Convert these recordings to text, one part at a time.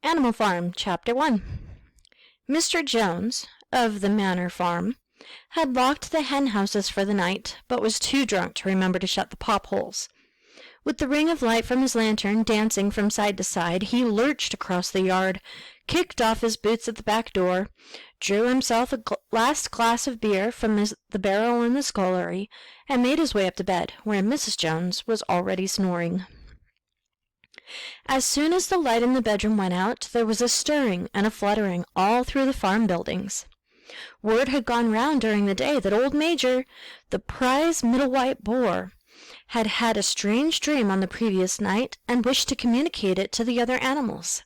Animal Farm, Chapter 1. Mr. Jones, of the Manor farm, had locked the hen houses for the night, but was too drunk to remember to shut the pop holes. With the ring of light from his lantern dancing from side to side, he lurched across the yard, kicked off his boots at the back door, drew himself a last glass of beer from the barrel in the scullery, and made his way up to bed, where Mrs. Jones was already snoring. As soon as the light in the bedroom went out, there was a stirring and a fluttering all through the farm buildings. Word had gone round during the day that old Major, the prize middle white boar, had had a strange dream on the previous night and wished to communicate it to the other animals.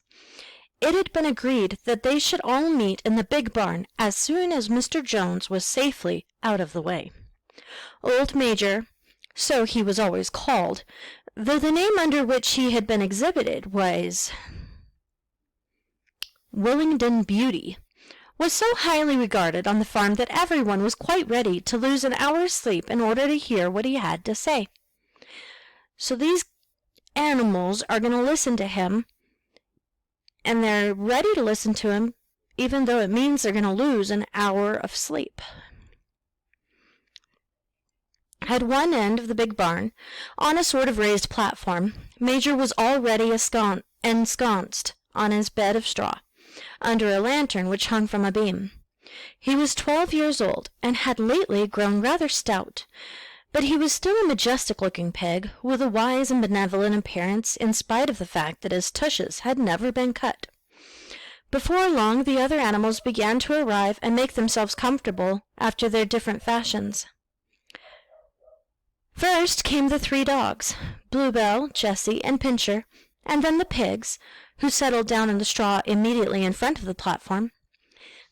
It had been agreed that they should all meet in the big barn as soon as Mr. Jones was safely out of the way. Old Major, so he was always called, though the name under which he had been exhibited was Willingdon Beauty, was so highly regarded on the farm that everyone was quite ready to lose an hour's sleep in order to hear what he had to say. So these animals are going to listen to him, and they're ready to listen to him, even though it means they're going to lose an hour of sleep. At one end of the big barn, on a sort of raised platform, Major was already ensconced on his bed of straw, under a lantern which hung from a beam. He was 12 years old, and had lately grown rather stout, but he was still a majestic-looking pig, with a wise and benevolent appearance, in spite of the fact that his tushes had never been cut. Before long the other animals began to arrive and make themselves comfortable after their different fashions. First came the 3 dogs, Bluebell, Jessie, and Pincher, and then the pigs, who settled down in the straw immediately in front of the platform.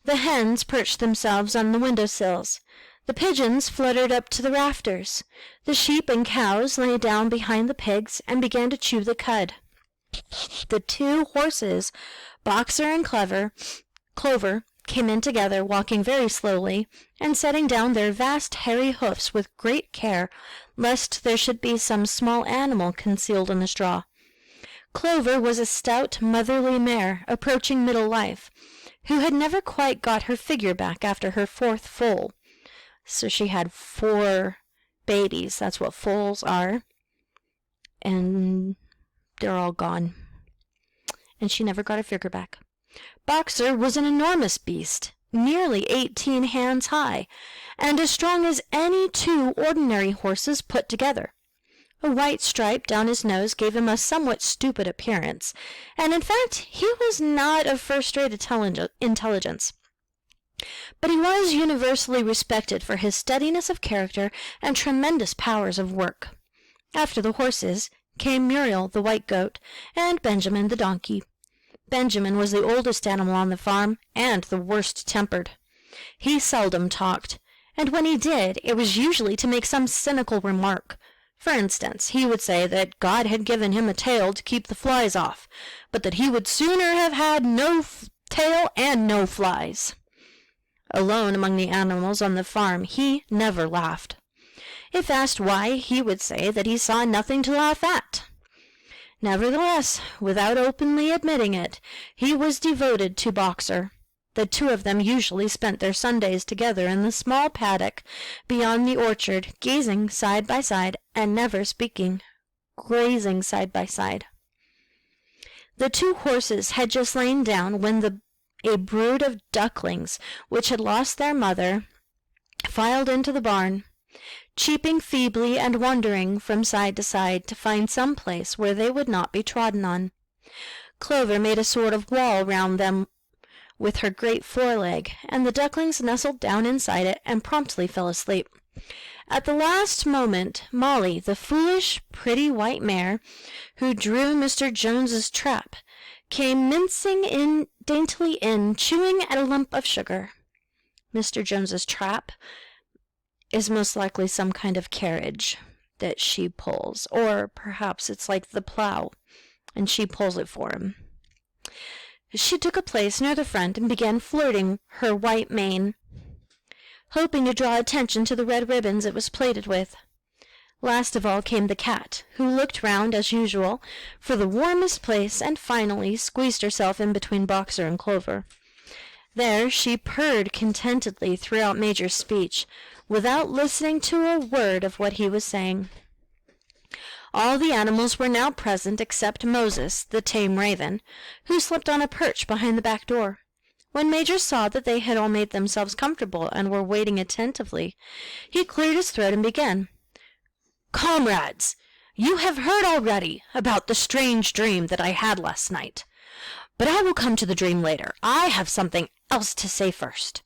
The hens perched themselves on the window-sills. The pigeons fluttered up to the rafters. The sheep and cows lay down behind the pigs and began to chew the cud. The 2 horses, Boxer and Clover, came in together, walking very slowly, and setting down their vast hairy hoofs with great care, lest there should be some small animal concealed in the straw. Clover was a stout, motherly mare, approaching middle life, who had never quite got her figure back after her 4th foal. So she had 4 babies, that's what foals are, and they're all gone. And she never got her figure back. Boxer was an enormous beast, nearly 18 hands high, and as strong as any 2 ordinary horses put together. A white stripe down his nose gave him a somewhat stupid appearance, and in fact he was not of first-rate intelligence. But he was universally respected for his steadiness of character and tremendous powers of work. After the horses came Muriel, the white goat, and Benjamin, the donkey. Benjamin was the oldest animal on the farm, and the worst-tempered. He seldom talked, and when he did, it was usually to make some cynical remark. For instance, he would say that God had given him a tail to keep the flies off, but that he would sooner have had no tail and no flies. Alone among the animals on the farm, he never laughed. If asked why, he would say that he saw nothing to laugh at. Nevertheless, without openly admitting it, he was devoted to Boxer. The 2 of them usually spent their Sundays together in the small paddock beyond the orchard, gazing side by side and never speaking, grazing side by side. The 2 horses had just lain down when a brood of ducklings, which had lost their mother, filed into the barn, cheeping feebly and wandering from side to side to find some place where they would not be trodden on. Clover made a sort of wall round them with her great foreleg, and the ducklings nestled down inside it and promptly fell asleep. At the last moment, Molly, the foolish, pretty white mare, who drew Mr. Jones's trap, came mincing daintily in, chewing at a lump of sugar. Mr. Jones's trap is most likely some kind of carriage that she pulls, or perhaps it's like the plow, and she pulls it for him. She took a place near the front and began flirting her white mane, hoping to draw attention to the red ribbons it was plaited with. Last of all came the cat, who looked round, as usual, for the warmest place, and finally squeezed herself in between Boxer and Clover. There she purred contentedly throughout Major's speech, without listening to a word of what he was saying. All the animals were now present except Moses, the tame raven, who slept on a perch behind the back door. When Major saw that they had all made themselves comfortable and were waiting attentively, he cleared his throat and began. "Comrades, you have heard already about the strange dream that I had last night. But I will come to the dream later. I have something else to say first.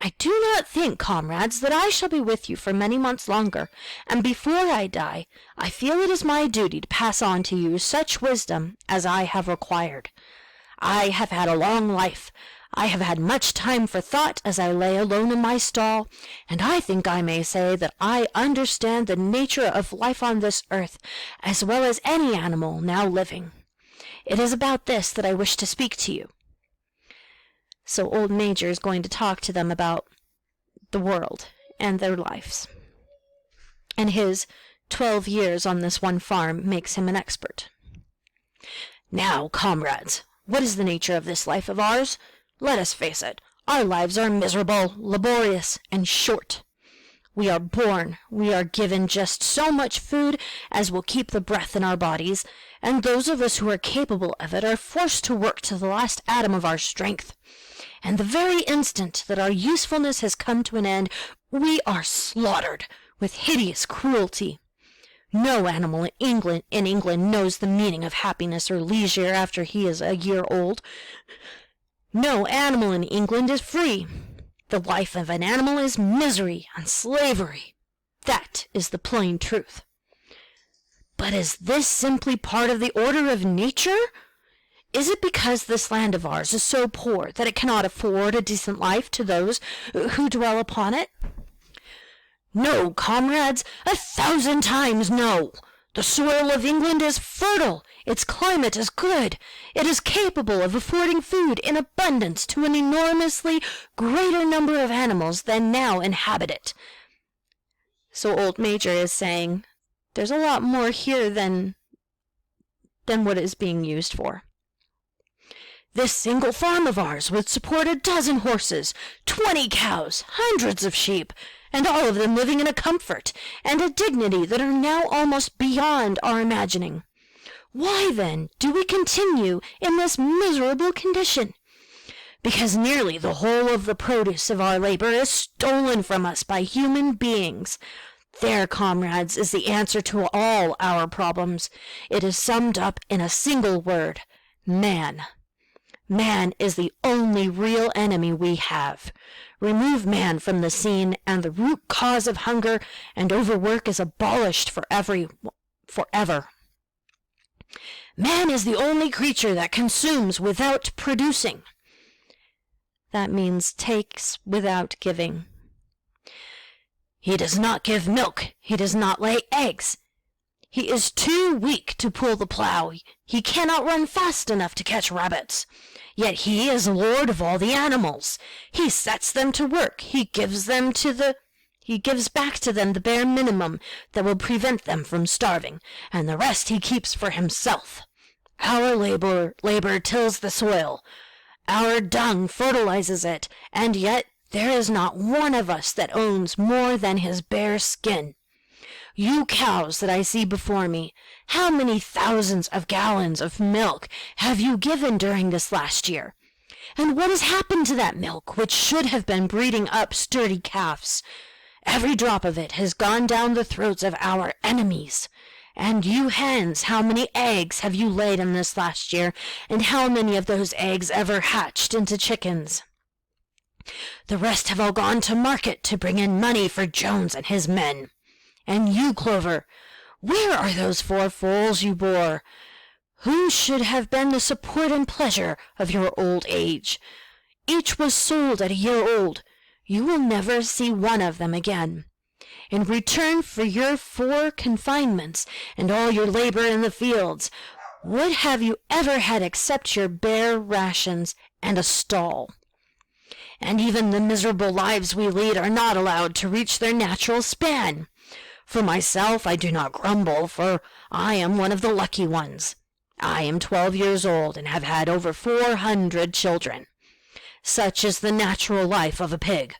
I do not think, comrades, that I shall be with you for many months longer, and before I die, I feel it is my duty to pass on to you such wisdom as I have acquired. I have had a long life. I have had much time for thought as I lay alone in my stall, and I think I may say that I understand the nature of life on this earth as well as any animal now living. It is about this that I wish to speak to you." So old Major is going to talk to them about the world and their lives. And his 12 years on this one farm makes him an expert. "Now, comrades, what is the nature of this life of ours? Let us face it, our lives are miserable, laborious, and short. We are born, we are given just so much food as will keep the breath in our bodies, and those of us who are capable of it are forced to work to the last atom of our strength. And the very instant that our usefulness has come to an end, we are slaughtered with hideous cruelty. No animal in England knows the meaning of happiness or leisure after he is a year old. No animal in England is free. The life of an animal is misery and slavery. That is the plain truth. But is this simply part of the order of nature? Is it because this land of ours is so poor that it cannot afford a decent life to those who dwell upon it? No, comrades, 1,000 times no! The soil of England is fertile, its climate is good, it is capable of affording food in abundance to an enormously greater number of animals than now inhabit it." So old Major is saying, there's a lot more here than what it is being used for. "This single farm of ours would support 12 horses, 20 cows, hundreds of sheep, and all of them living in a comfort and a dignity that are now almost beyond our imagining. Why, then, do we continue in this miserable condition? Because nearly the whole of the produce of our labor is stolen from us by human beings. There, comrades, is the answer to all our problems. It is summed up in a single word: man. Man is the only real enemy we have. Remove man from the scene, and the root cause of hunger and overwork is abolished forever. Man is the only creature that consumes without producing." That means takes without giving. "He does not give milk. He does not lay eggs. He is too weak to pull the plow. He cannot run fast enough to catch rabbits. Yet he is lord of all the animals. He sets them to work. He gives back to them the bare minimum that will prevent them from starving, and the rest he keeps for himself. Our labor tills the soil. Our dung fertilizes it, and yet there is not one of us that owns more than his bare skin. You cows that I see before me, how many thousands of gallons of milk have you given during this last year? And what has happened to that milk, which should have been breeding up sturdy calves? Every drop of it has gone down the throats of our enemies. And you hens, how many eggs have you laid in this last year, and how many of those eggs ever hatched into chickens? The rest have all gone to market to bring in money for Jones and his men. And you, Clover, where are those 4 foals you bore? Who should have been the support and pleasure of your old age? Each was sold at a year old. You will never see one of them again. In return for your 4 confinements and all your labor in the fields, what have you ever had except your bare rations and a stall? And even the miserable lives we lead are not allowed to reach their natural span. For myself, I do not grumble, for I am one of the lucky ones. I am 12 years old and have had over 400 children. Such is the natural life of a pig.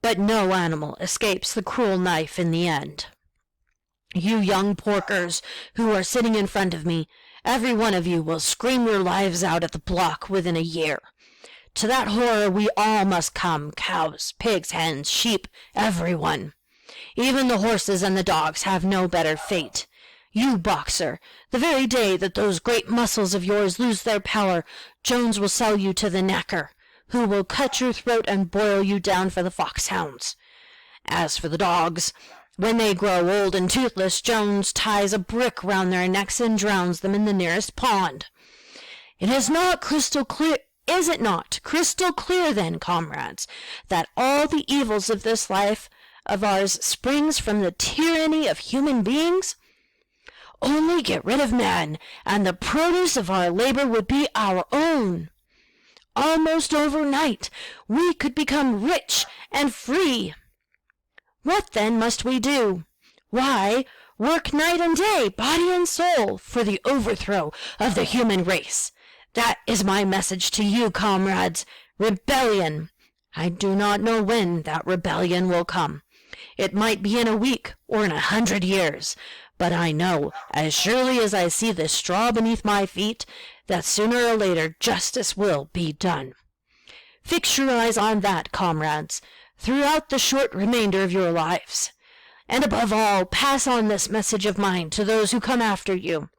But no animal escapes the cruel knife in the end. You young porkers who are sitting in front of me, every one of you will scream your lives out at the block within a year. To that horror we all must come, cows, pigs, hens, sheep, everyone. Even the horses and the dogs have no better fate. You, boxer, the very day that those great muscles of yours lose their power, Jones will sell you to the knacker, who will cut your throat and boil you down for the foxhounds. As for the dogs, when they grow old and toothless, Jones ties a brick round their necks and drowns them in the nearest pond. It is not crystal clear, is it not crystal clear then, comrades, that all the evils of this life of ours springs from the tyranny of human beings? Only get rid of man, and the produce of our labor would be our own. Almost overnight, we could become rich and free. What then must we do? Why, work night and day, body and soul, for the overthrow of the human race. That is my message to you, comrades. Rebellion. I do not know when that rebellion will come. It might be in a week or in 100 years, but I know, as surely as I see this straw beneath my feet, that sooner or later justice will be done. Fix your eyes on that, comrades, throughout the short remainder of your lives. And above all, pass on this message of mine to those who come after you,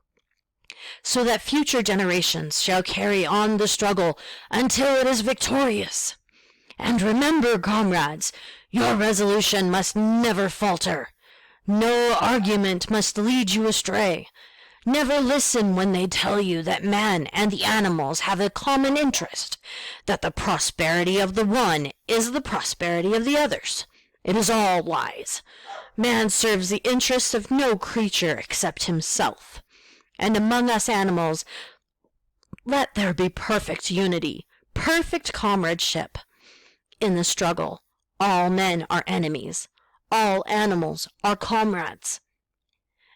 so that future generations shall carry on the struggle until it is victorious. And remember, comrades, your resolution must never falter. No argument must lead you astray. Never listen when they tell you that man and the animals have a common interest, that the prosperity of the one is the prosperity of the others. It is all lies. Man serves the interests of no creature except himself. And among us animals, let there be perfect unity, perfect comradeship. In the struggle, all men are enemies. All animals are comrades.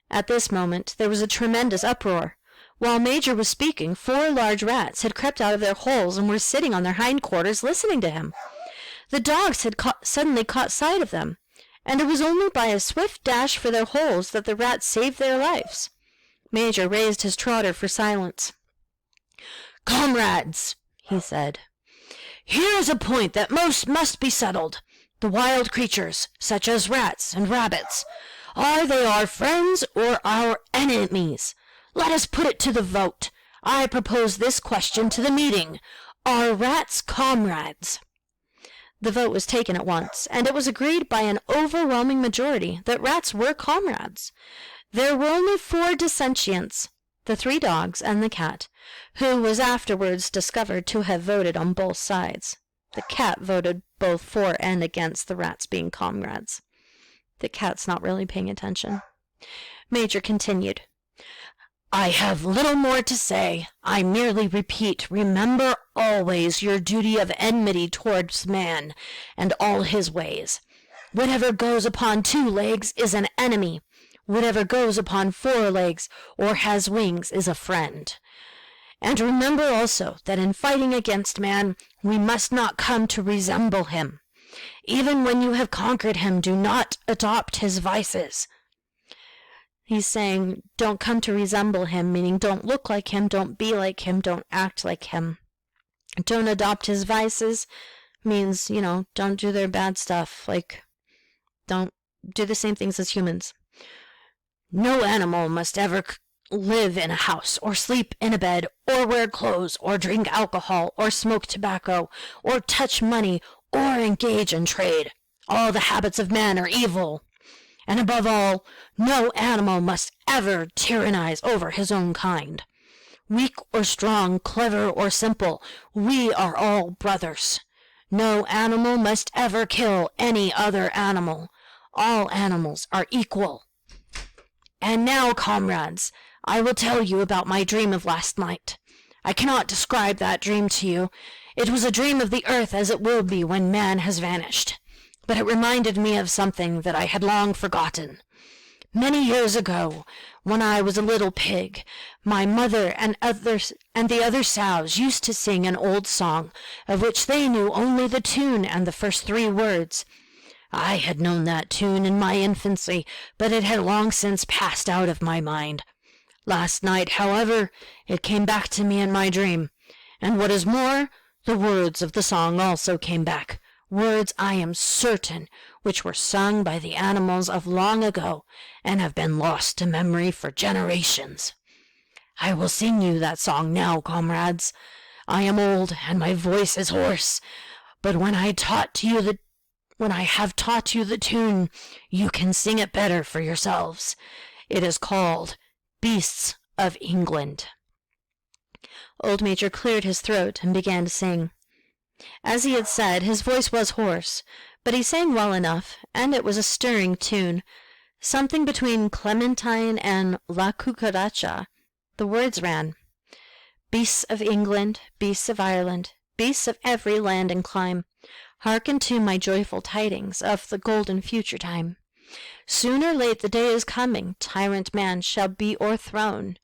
At this moment there was a tremendous uproar. While Major was speaking, 4 large rats had crept out of their holes and were sitting on their hindquarters listening to him. The dogs had suddenly caught sight of them, and it was only by a swift dash for their holes that the rats saved their lives. Major raised his trotter for silence. "Comrades," he said, "here is a point that must be settled. The wild creatures, such as rats and rabbits, are they our friends or our enemies? Let us put it to the vote. I propose this question to the meeting. Are rats comrades?" The vote was taken at once, and it was agreed by an overwhelming majority that rats were comrades. There were only 4 dissentients, the 3 dogs and the cat, who was afterwards discovered to have voted on both sides. The cat voted both for and against the rats being comrades. The cat's not really paying attention. Major continued. "I have little more to say. I merely repeat, remember always your duty of enmity towards man and all his ways. Whatever goes upon 2 legs is an enemy. Whatever goes upon 4 legs or has wings is a friend. And remember also that in fighting against man, we must not come to resemble him. Even when you have conquered him, do not adopt his vices." He's saying, don't come to resemble him, meaning don't look like him, don't be like him, don't act like him. Don't adopt his vices means, don't do their bad stuff, like, don't do the same things as humans. "No animal must ever live in a house, or sleep in a bed, or wear clothes, or drink alcohol, or smoke tobacco, or touch money, or engage in trade. All the habits of man are evil. And above all, no animal must ever tyrannize over his own kind. Weak or strong, clever or simple, we are all brothers. No animal must ever kill any other animal. All animals are equal. And now, comrades, I will tell you about my dream of last night. I cannot describe that dream to you. It was a dream of the earth as it will be when man has vanished. but it reminded me of something that I had long forgotten. Many years ago, when I was a little pig, my mother and the other sows used to sing an old song, of which they knew only the tune and the first 3 words. I had known that tune in my infancy, but it had long since passed out of my mind. Last night, however, it came back to me in my dream, and what is more, the words of the song also came back, words, I am certain, which were sung by the animals of long ago, and have been lost to memory for generations. I will sing you that song now, comrades. I am old, and my voice is hoarse, but when I have taught you the tune, you can sing it better for yourselves. It is called Beasts of England. Old Major cleared his throat and began to sing. As he had said, his voice was hoarse, but he sang well enough, and it was a stirring tune, something between Clementine and La Cucaracha. The words ran, Beasts of England, beasts of Ireland, beasts of every land and clime, hearken to my joyful tidings of the golden future time. Soon or late the day is coming, tyrant man shall be o'erthrown,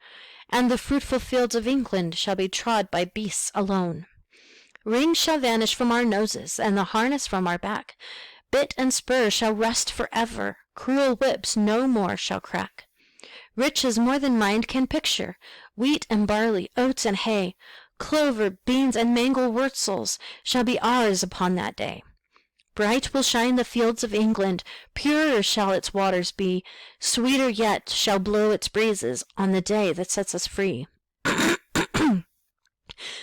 and the fruitful fields of England shall be trod by beasts alone. Rings shall vanish from our noses, and the harness from our back. Bit and spur shall rest forever, cruel whips no more shall crack. Riches more than mind can picture, wheat and barley, oats and hay, clover, beans, and mangel wurzels shall be ours upon that day. Bright will shine the fields of England, purer shall its waters be, sweeter yet shall blow its breezes on the day that sets us free.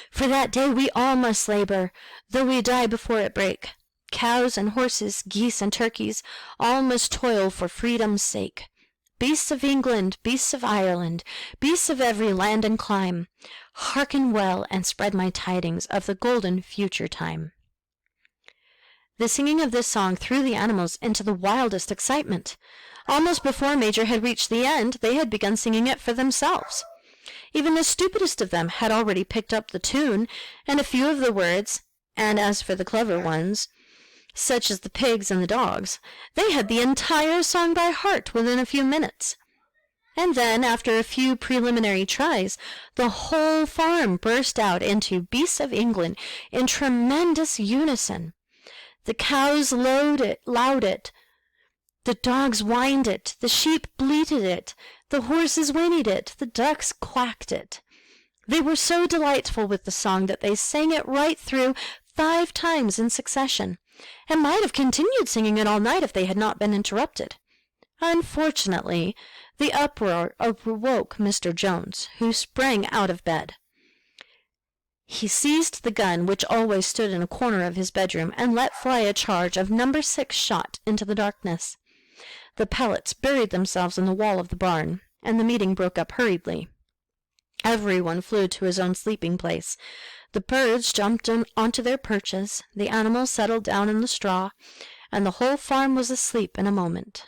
For that day we all must labor, though we die before it break. Cows and horses, geese and turkeys, all must toil for freedom's sake. Beasts of England, beasts of Ireland, beasts of every land and clime, hearken well and spread my tidings of the golden future time. The singing of this song threw the animals into the wildest excitement. Almost before Major had reached the end, they had begun singing it for themselves. Even the stupidest of them had already picked up the tune and a few of the words, and as for the clever ones, such as the pigs and the dogs, they had the entire song by heart within a few minutes. And then, after a few preliminary tries, the whole farm burst out into Beasts of England in tremendous unison. The cows lowed it, the dogs whined it, the sheep bleated it, the horses whinnied it, the ducks quacked it. They were so delightful with the song that they sang it right through 5 times in succession, and might have continued singing it all night if they had not been interrupted. Unfortunately, the uproar awoke Mr. Jones, who sprang out of bed. He seized the gun which always stood in a corner of his bedroom and let fly a charge of No. 6 shot into the darkness. The pellets buried themselves in the wall of the barn, and the meeting broke up hurriedly. Everyone flew to his own sleeping place. The birds jumped onto their perches, the animals settled down in the straw, and the whole farm was asleep in a moment.